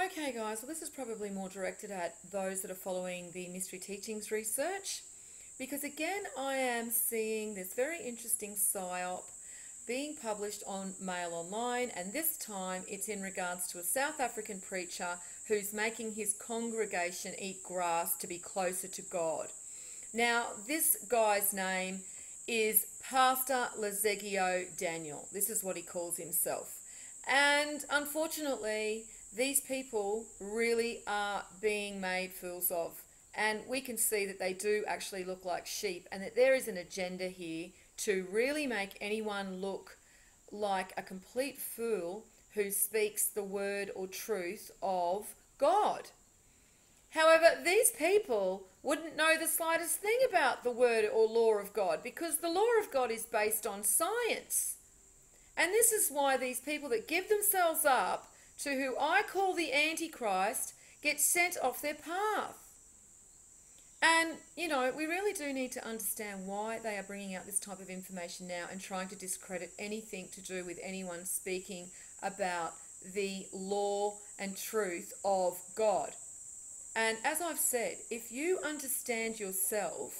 Okay guys, well this is probably more directed at those that are following the Mystery Teachings research, because again I am seeing this very interesting Psyop being published on Mail Online, and this time it's in regards to a South African preacher who's making his congregation eat grass to be closer to God. Now this guy's name is Pastor Lezegio Daniel. This is what he calls himself. And unfortunately, these people really are being made fools of. And we can see that they do actually look like sheep, and that there is an agenda here to really make anyone look like a complete fool who speaks the word or truth of God. However, these people wouldn't know the slightest thing about the word or law of God, because the law of God is based on science. And this is why these people that give themselves up to who I call the Antichrist get sent off their path. And, you know, we really do need to understand why they are bringing out this type of information now and trying to discredit anything to do with anyone speaking about the law and truth of God. And as I've said, if you understand yourself,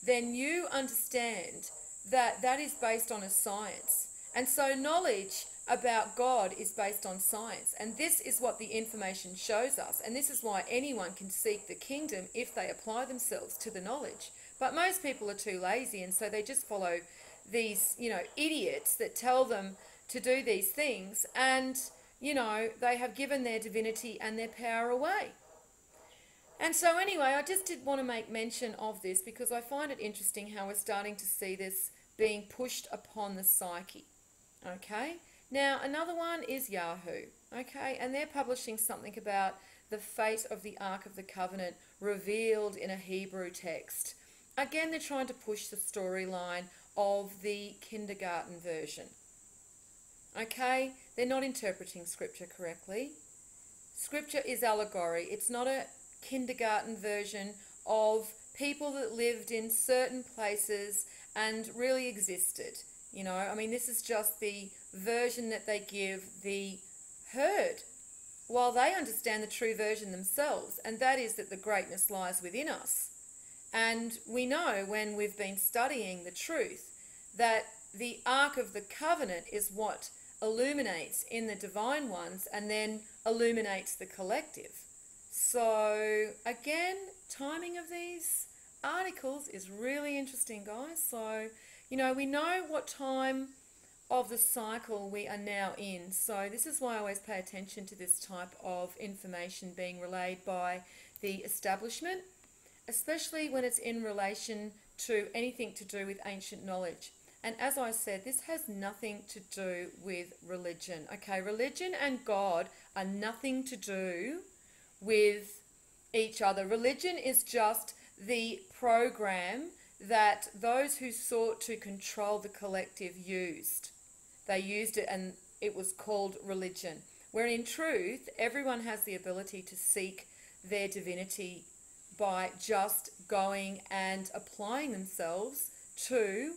then you understand that that is based on a science. And so knowledge about God is based on science. And this is what the information shows us. And this is why anyone can seek the kingdom if they apply themselves to the knowledge. But most people are too lazy, and so they just follow these, idiots that tell them to do these things. And, they have given their divinity and their power away. And so anyway, I just did want to make mention of this because I find it interesting how we're starting to see this being pushed upon the psyche. Okay? Now, another one is Yahoo. Okay? And they're publishing something about the fate of the Ark of the Covenant revealed in a Hebrew text. Again, they're trying to push the storyline of the kindergarten version. Okay? They're not interpreting Scripture correctly. Scripture is allegory. It's not a kindergarten version of people that lived in certain places and really existed. This is just the version that they give the herd, while they understand the true version themselves, and that is that the greatness lies within us. And we know, when we've been studying the truth, that the Ark of the Covenant is what illuminates in the divine ones and then illuminates the collective. So again, timing of these articles is really interesting, guys. So, we know what time of the cycle we are now in. So this is why I always pay attention to this type of information being relayed by the establishment, especially when it's in relation to anything to do with ancient knowledge. And as I said, this has nothing to do with religion. Okay, religion and God are nothing to do with each other. Religion is just the program that those who sought to control the collective used. They used it and it was called religion. Where in truth, everyone has the ability to seek their divinity by just going and applying themselves to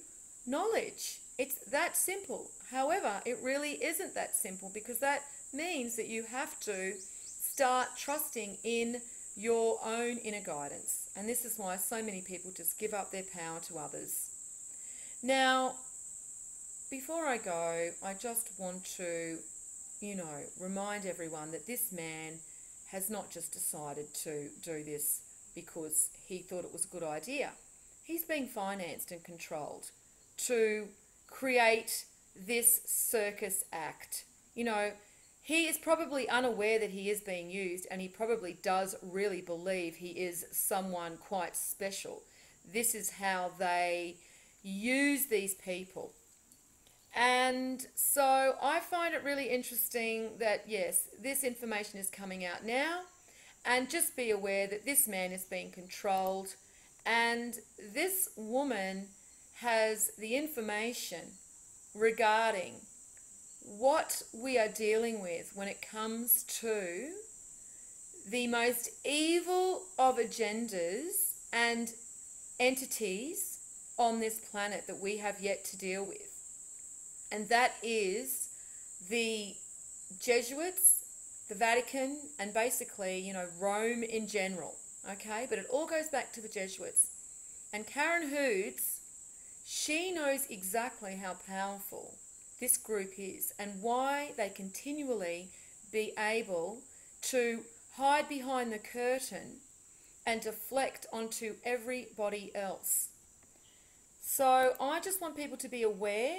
knowledge. It's that simple. However, it really isn't that simple, because that means that you have to start trusting in your own inner guidance. And this is why so many people just give up their power to others. Now, before I go, I just want to, remind everyone that this man has not just decided to do this because he thought it was a good idea. He's being financed and controlled to create this circus act. He is probably unaware that he is being used, and he probably does really believe he is someone quite special. This is how they use these people. And so I find it really interesting that, yes, this information is coming out now, and just be aware that this man is being controlled, and this woman has the information regarding what we are dealing with when it comes to the most evil of agendas and entities on this planet that we have yet to deal with. And that is the Jesuits, the Vatican, and basically, you know, Rome in general, okay? But it all goes back to the Jesuits. And Karen Hoods, she knows exactly how powerful this group is and why they continually be able to hide behind the curtain and deflect onto everybody else. So I just want people to be aware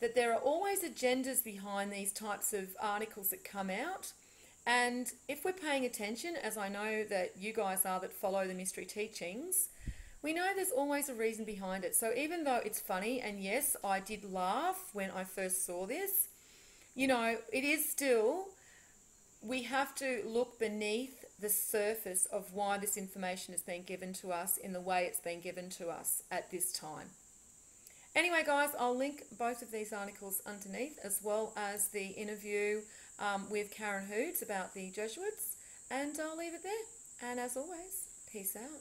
that there are always agendas behind these types of articles that come out. And if we're paying attention, as I know that you guys are that follow the mystery teachings, we know there's always a reason behind it. So even though it's funny, and yes, I did laugh when I first saw this, you know, it is still, we have to look beneath the surface of why this information is being given to us in the way it's being given to us at this time. Anyway, guys, I'll link both of these articles underneath, as well as the interview with Karen Hoods about the Jesuits, and I'll leave it there. And as always, peace out.